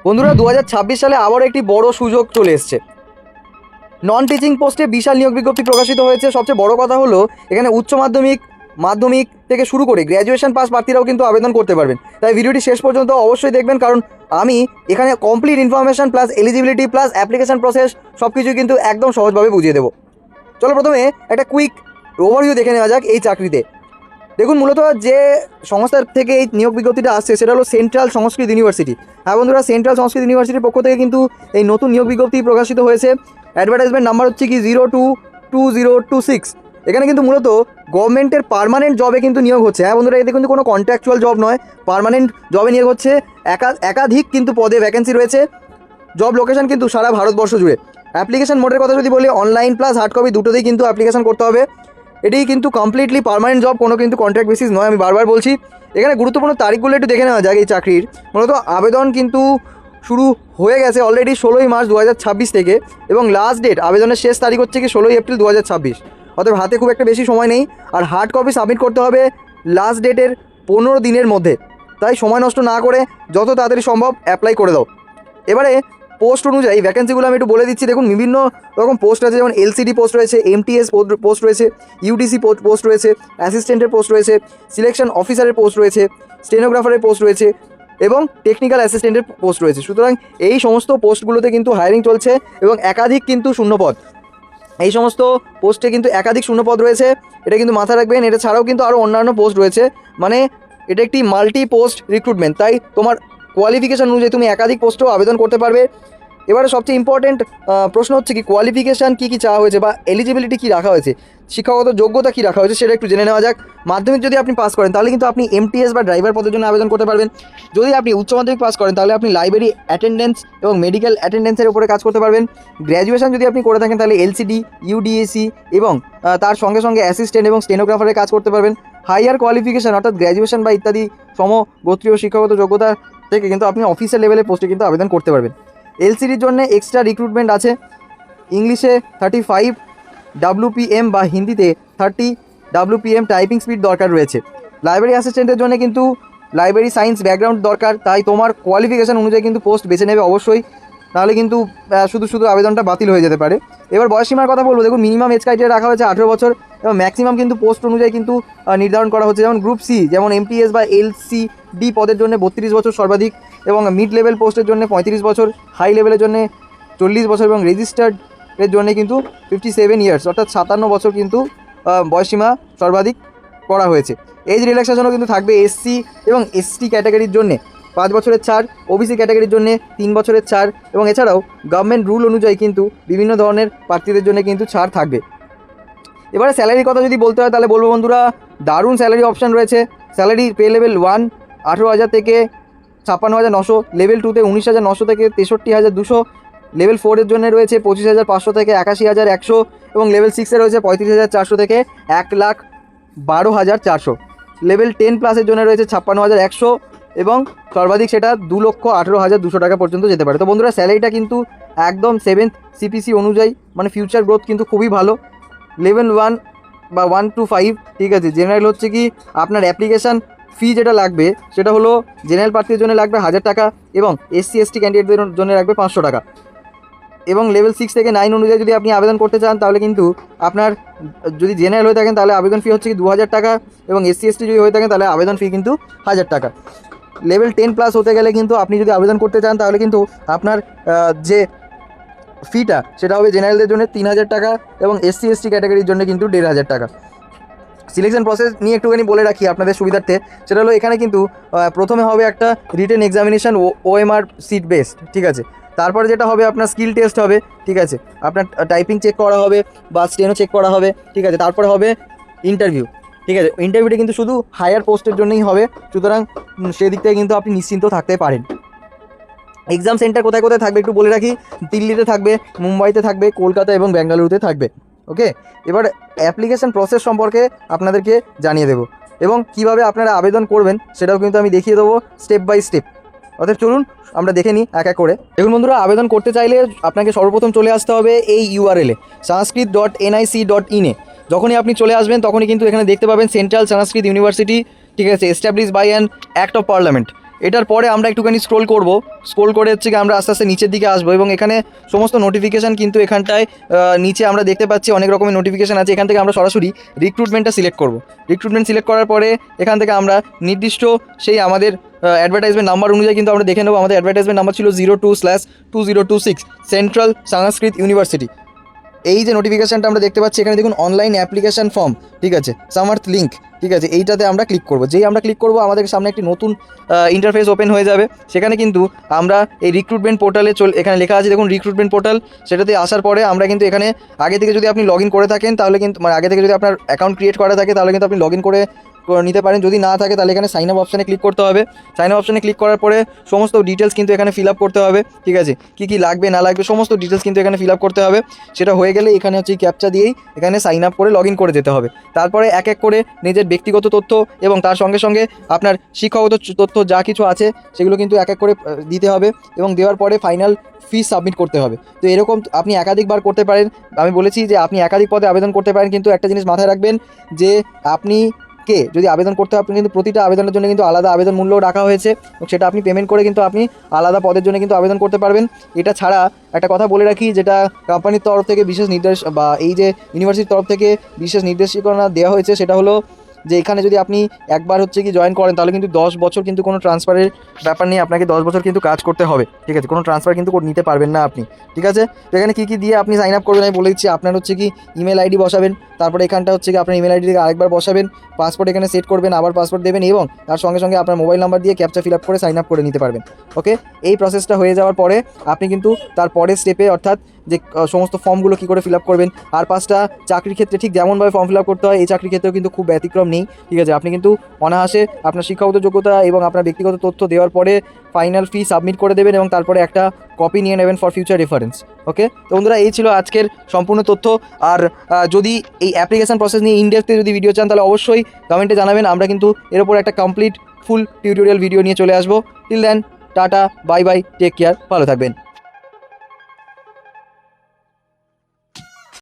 বন্ধুরা 2026 সালে আবারও একটি বড় সুযোগ চলে এসছে। নন টিচিং পোস্টে বিশাল নিয়োগ বিজ্ঞপ্তি প্রকাশিত হয়েছে। সবচেয়ে বড় কথা হলো এখানে উচ্চ মাধ্যমিক থেকে শুরু করে গ্র্যাজুয়েশন পাস প্রার্থীরাও কিন্তু আবেদন করতে পারবেন। তাই ভিডিওটি শেষ পর্যন্ত অবশ্যই দেখবেন, কারণ আমি এখানে complete information plus eligibility plus application process সব কিছুই কিন্তু একদম সহজভাবে বুঝিয়ে দেবো। চলো প্রথমে একটা কুইক ওভারভিউ দেখে নেওয়া যাক এই চাকরিতে। দেখুন, মূলত যে সংস্থার থেকে এই নিয়োগ বিজ্ঞপ্তিটা আসছে সেটা হলো সেন্ট্রাল সংস্কৃত ইউনিভার্সিটি। হ্যাঁ বন্ধুরা, সেন্ট্রাল সংস্কৃত ইউনিভার্সিটির পক্ষ থেকে কিন্তু এই নতুন নিয়োগ বিজ্ঞপ্তি প্রকাশিত হয়েছে। অ্যাডভার্টাইজমেন্ট নাম্বার হচ্ছে কি 022026। এখানে কিন্তু মূলত গভর্নমেন্টের পার্মানেন্ট জবে কিন্তু নিয়োগ হচ্ছে। হ্যাঁ বন্ধুরা, এতে কিন্তু কোনো কন্ট্রাকচুয়াল জব নয়, পার্মানেন্ট জবে নিয়োগ হচ্ছে। একাধিক কিন্তু পদে ভ্যাকেন্সি রয়েছে। জব লোকেশন কিন্তু সারা ভারতবর্ষ জুড়ে। অ্যাপ্লিকেশন মোডের কথা যদি বলি, অনলাইন প্লাস হার্ড কপি দুটোতেই কিন্তু অ্যাপ্লিকেশন করতে হবে। এটি কিন্তু কমপ্লিটলি পার্মানেন্ট জব, কোনো কিন্তু কন্ট্রাক্ট বেসিস নয়। আমি বারবার বলছি। এখানে গুরুত্বপূর্ণ তারিখগুলো একটু দেখে নেওয়া যাক এই চাকরির। মূলত আবেদন কিন্তু শুরু হয়ে গেছে অলরেডি 16ই মার্চ 2026 থেকে, এবং লাস্ট ডেট আবেদনের শেষ তারিখ হচ্ছে কি 16ই এপ্রিল 2026। অতএব হাতে খুব একটা বেশি সময় নেই। আর হার্ড কপি সাবমিট করতে হবে লাস্ট ডেটের 15 দিনের মধ্যে। তাই সময় নষ্ট না করে যত তাড়াতাড়ি সম্ভব অ্যাপ্লাই করে দাও। এবারে পোস্ট অনুযায়ী ভ্যাকেন্সিগুলো আমি একটু বলে দিচ্ছি। দেখুন, বিভিন্ন রকম পোস্ট আছে, যেমন এলসিডি পোস্ট রয়েছে, এমটিএস পোস্ট রয়েছে, ইউডিসি পোস্ট রয়েছে, অ্যাসিস্ট্যান্টের পোস্ট রয়েছে, সিলেকশন অফিসারের পোস্ট রয়েছে, স্টেনোগ্রাফারের পোস্ট রয়েছে এবং টেকনিক্যাল অ্যাসিস্ট্যান্টের পোস্ট রয়েছে। সুতরাং এই সমস্ত পোস্টগুলোতে কিন্তু হায়ারিং চলছে এবং একাধিক কিন্তু শূন্যপদ। এই সমস্ত পোস্টে কিন্তু একাধিক শূন্যপদ রয়েছে, এটা কিন্তু মাথায় রাখবেন। এটা ছাড়াও কিন্তু আরও অন্যান্য পোস্ট রয়েছে, মানে এটা একটি মাল্টি পোস্ট রিক্রুটমেন্ট। তাই তোমার কোয়ালিফিকেশান অনুযায়ী তুমি একাধিক পোস্টেও আবেদন করতে পারবে। এবারে সবচেয়ে ইম্পর্টেন্ট প্রশ্ন হচ্ছে কি, কোয়ালিফিকেশান কী কী চাওয়া হয়েছে বা এলিজিবিলিটি কী রাখা হয়েছে, শিক্ষাগত যোগ্যতা কী রাখা হয়েছে সেটা একটু জেনে নেওয়া যাক। মাধ্যমিক যদি আপনি পাস করেন তাহলে কিন্তু আপনি এমটিএস বা ড্রাইভার পদের জন্য আবেদন করতে পারবেন। যদি আপনি উচ্চ মাধ্যমিক পাস করেন তাহলে আপনি লাইব্রেরি অ্যাটেন্ডেন্স এবং মেডিকেল অ্যাটেন্ডেন্সের উপরে কাজ করতে পারবেন। গ্র্যাজুয়েশন যদি আপনি করে থাকেন তাহলে এলসিডি, ইউডিএসি এবং তার সঙ্গে সঙ্গে অ্যাসিস্ট্যান্ট এবং স্টেনোগ্রাফারের কাজ করতে পারবেন। হাইয়ার কোয়ালিফিকেশান অর্থাৎ গ্র্যাজুয়েশন বা ইত্যাদি সমগোত্রীয় শিক্ষাগত যোগ্যতা থেকে কিন্তু আপনি অফিসিয়াল লেভেলের পোস্টে কিন্তু আবেদন করতে পারবেন। এলসিডির জন্য এক্সট্রা রিক্রুটমেন্ট আছে। ইংলিশে 35 WPM বা হিন্দিতে 30 WPM টাইপিং স্পিড দরকার রয়েছে। লাইব্রেরি অ্যাসিস্ট্যান্টের জন্য কিন্তু লাইব্রেরি সায়েন্স ব্যাকগ্রাউন্ড দরকার। তাই তোমার কোয়ালিফিকেশান অনুযায়ী কিন্তু পোস্ট বেছে নেবে অবশ্যই, নাহলে কিন্তু শুধু আবেদনটা বাতিল হয়ে যেতে পারে। এবার বয়সসীমার কথা বলবো। দেখুন, মিনিমাম এজ ক্রাইটেরিয়া রাখা হয়েছে 18 বছর এবং ম্যাক্সিমাম কিন্তু পোস্ট অনুযায়ী কিন্তু নির্ধারণ করা হচ্ছে। যেমন গ্রুপ সি, যেমন এমটিএস বা এলসিডি পদের জন্য 32 বছর সর্বাধিক, এবং মিড লেভেল পোস্টের জন্য 35 বছর, হাই লেভেলের জন্য 40 বছর এবং রেজিস্টার্ডের জন্য কিন্তু 57 ইয়ার্স অর্থাৎ 57 বছর কিন্তু বয়সসীমা সর্বাধিক করা হয়েছে। এজ রিল্যাক্সেশনও কিন্তু থাকবে এসসি এবং এসটি ক্যাটাগরির জন্যে 5 বছরের ছাড়, ওবিসি ক্যাটাগরির জন্য 3 বছরের ছাড়, এবং এছাড়াও গভর্নমেন্ট রুল অনুযায়ী কিন্তু বিভিন্ন ধরনের প্রার্থীদের জন্য কিন্তু ছাড় থাকবে। এবারে স্যালারির কথা যদি বলতে হয় তাহলে বলবো বন্ধুরা, দারুণ স্যালারি অপশান রয়েছে। স্যালারি পে লেভেল 1 18,000 থেকে 56,900, লেভেল 2তে 19,900 থেকে 63,200, লেভেল 4-এর জন্য রয়েছে 25,500 থেকে 81,100, এবং লেভেল 6-এ রয়েছে 35,400 থেকে 1,12,400। লেভেল 10 প্লাসের জন্য রয়েছে 56,100 এবং সর্বাধিক সেটা 2,18,200 টাকা পর্যন্ত যেতে পারে। তো বন্ধুরা, স্যালারিটা কিন্তু একদম 7th CPC অনুযায়ী, মানে ফিউচার গ্রোথ কিন্তু খুবই ভালো। লেভেল 1 বা 1 to 5, ঠিক আছে। জেনারেল হচ্ছে কি আপনার অ্যাপ্লিকেশান ফি যেটা লাগবে সেটা হলো জেনারেল প্রার্থীর জন্য লাগবে 1,000 টাকা এবং SC ST ক্যান্ডিডেটদের জন্য লাগবে 500 টাকা। এবং লেভেল 6 থেকে 9 অনুযায়ী যদি আপনি আবেদন করতে চান তাহলে কিন্তু আপনার, যদি জেনারেল হয়ে থাকেন তাহলে আবেদন ফি হচ্ছে কি 2,000 টাকা, এবং SC ST যদি হয়ে থাকেন তাহলে আবেদন ফি কিন্তু 1,000 টাকা। লেভেল 10 প্লাস হতে গেলে কিন্তু আপনি যদি আবেদন করতে চান তাহলে কিন্তু আপনার যে ফিটা সেটা হবে জেনারেলদের জন্য 3,000 টাকা এবং SC ST ক্যাটাগরির জন্য কিন্তু 1,500 টাকা। সিলেকশন প্রসেস নিয়ে একটুখানি বলে রাখি আপনাদের সুবিধার্থে। সেটা হলো এখানে কিন্তু প্রথমে হবে একটা written examination, OMR sheet based, ঠিক আছে। তারপরে যেটা হবে আপনার স্কিল টেস্ট হবে, ঠিক আছে। আপনার টাইপিং চেক করা হবে বা স্টেনো চেক করা হবে, ঠিক আছে। তারপরে হবে ইন্টারভিউ, ঠিক আছে। ইন্টারভিউটা কিন্তু শুধু হায়ার পোস্টের জন্যই হবে, সুতরাং সেদিক থেকে কিন্তু আপনি নিশ্চিন্ত থাকতে পারেন। এক্সাম সেন্টার কোথায় কোথায় থাকবে একটু বলে রাখি। দিল্লিতে থাকবে, মুম্বাইতে থাকবে, কলকাতা এবং বেঙ্গালুরুতে থাকবে। ওকে, এবার অ্যাপ্লিকেশন প্রসেস সম্পর্কে আপনাদেরকে জানিয়ে দেবো এবং কিভাবে আপনারা আবেদন করবেন সেটাও কিন্তু আমি দেখিয়ে দেবো স্টেপ বাই স্টেপ। অর্থাৎ চলুন আমরা দেখে নিই এক এক করে। দেখুন বন্ধুরা, আবেদন করতে চাইলে আপনাকে সর্বপ্রথম চলে আসতে হবে এই URL-এ sanskrit.nic.in। যখনই আপনি চলে আসবেন তখনই কিন্তু এখানে দেখতে পাবেন সেন্ট্রাল সংস্কৃত ইউনিভার্সিটি, ঠিক আছে, establish by an act of parliament. এটার পরে আমরা একটুখানি স্ক্রোল করে হচ্ছে কি আমরা আস্তে আস্তে নিচের দিকে আসবো এবং এখানে সমস্ত নোটিফিকেশান কিন্তু এখানটায় নিচে আমরা দেখতে পাচ্ছি অনেক রকমের নোটিফিকেশান আছে। এখান থেকে আমরা সরাসরি রিক্রুটমেন্টটা সিলেক্ট করব। রিক্রুটমেন্ট সিলেক্ট করার পরে এখান থেকে আমরা নির্দিষ্ট সেই আমাদের অ্যাডভার্টাইজমেন্ট নাম্বার অনুযায়ী কিন্তু আমরা দেখে নেবো। আমাদের অ্যাডভার্টাইজমেন্ট নাম্বার ছিল 02/2026 সেন্ট্রাল সংস্কৃত ইউনিভার্সিটি। এই যে নোটিফিকেশানটা আমরা দেখতে পাচ্ছি এখানে দেখুন অনলাইন অ্যাপ্লিকেশান ফর্ম, ঠিক আছে, সামার্থ লিঙ্ক, ঠিক আছে, এইটাতে আমরা ক্লিক করব। যেই আমরা ক্লিক করব আমাদের সামনে একটি নতুন ইন্টারফেস ওপেন হয়ে যাবে। সেখানে কিন্তু আমরা এই রিক্রুটমেন্ট পোর্টালে এখানে লেখা আছে দেখুন রিক্রুটমেন্ট পোর্টাল। সেটাতে আসার পরে আমরা কিন্তু এখানে আগে থেকে যদি আপনি লগ ইন করে থাকেন তাহলে কিন্তু মানে আগে থেকে যদি আপনার অ্যাকাউন্ট ক্রিয়েট করা থাকে তাহলে কিন্তু আপনি লগ ইন করে নিতে পারেন। যদি না থাকে তাহলে এখানে সাইন আপ অপশানে ক্লিক করতে হবে। সাইন আপ অপশানে ক্লিক করার পরে সমস্ত ডিটেলস কিন্তু এখানে ফিল আপ করতে হবে, ঠিক আছে, কী লাগবে না লাগবে সমস্ত ডিটেলস কিন্তু এখানে ফিল আপ করতে হবে। সেটা হয়ে গেলে এখানে হচ্ছে ক্যাপচা দিয়েই এখানে সাইন আপ করে লগ ইন করে যেতে হবে। তারপরে এক এক করে নিজের ব্যক্তিগত তথ্য এবং তার সঙ্গে সঙ্গে আপনার শিক্ষাগত তথ্য যা কিছু আছে সেগুলো কিন্তু এক এক করে দিতে হবে এবং দেওয়ার পরে ফাইনাল ফিস সাবমিট করতে হবে। তো এরকম আপনি একাধিকবার করতে পারেন। আমি বলেছি যে আপনি একাধিক পদে আবেদন করতে পারেন, কিন্তু একটা জিনিস মাথায় রাখবেন যে আপনি যদি আবেদন করতে হয় আপনি কিন্তু প্রতিটা আবেদনের জন্য কিন্তু আলাদা আবেদন মূল্য রাখা হয়েছে এবং সেটা আপনি পেমেন্ট করে কিন্তু আপনি আলাদা পদের জন্য কিন্তু আবেদন করতে পারবেন। এটা ছাড়া একটা কথা বলে রাখি, যেটা কোম্পানির তরফ থেকে বিশেষ নির্দেশ বা এই যে ইউনিভার্সিটির তরফ থেকে বিশেষ নির্দেশিকা দেওয়া হয়েছে সেটা হলো যে এখানে যদি আপনি একবার হচ্ছে কি জয়েন করেন তাহলে কিন্তু 10 বছর কিন্তু কোনো ট্রান্সফারের ব্যাপার নেই, আপনাকে 10 বছর কিন্তু কাজ করতে হবে, ঠিক আছে, কোনো ট্রান্সফার কিন্তু নিতে পারবেন না আপনি, ঠিক আছে। তো এখানে কী দিয়ে আপনি সাইন আপ করবেন আমি বলে দিচ্ছি। আপনার হচ্ছে কি ইমেল আইডি বসাবেন, তারপরে এখানটা হচ্ছে কি আপনার ইমেল আইডি থেকে আরেকবার বসাবেন, পাসপোর্ট এখানে সেট করবেন, আবার পাসপোর্ট দেবেন এবং তার সঙ্গে সঙ্গে আপনার মোবাইল নাম্বার দিয়ে ক্যাপচা ফিল আপ করে সাইন আপ করে নিতে পারবেন। ওকে, এই প্রসেসটা হয়ে যাওয়ার পরে আপনি কিন্তু তার পরের স্টেপে অর্থাৎ যে সমস্ত ফর্মগুলো কী করে ফিল আপ করবেন আর 5টা চাকরির ক্ষেত্রে ঠিক যেমনভাবে ফর্ম ফিল আপ করতে হয় এই চাকরির ক্ষেত্রেও কিন্তু খুব ব্যতিক্রম নেই, ঠিক আছে। আপনি কিন্তু অনায়াসে আপনার শিক্ষাগত যোগ্যতা এবং আপনার ব্যক্তিগত তথ্য দেওয়ার পরে ফাইনাল ফি সাবমিট করে দেবেন এবং তারপরে একটা কপি নিয়ে নেবেন ফর ফিউচার রেফারেন্স। ওকে, তো বন্ধুরা এই ছিল আজকের সম্পূর্ণ তথ্য। আর যদি এই অ্যাপ্লিকেশান প্রসেস নিয়ে ইনডেপথে যদি ভিডিও চান তাহলে অবশ্যই কমেন্টে জানাবেন, আমরা কিন্তু এর ওপর একটা কমপ্লিট ফুল টিউটোরিয়াল ভিডিও নিয়ে চলে আসবো। Till then tata, bye bye, take care, ভালো থাকবেন।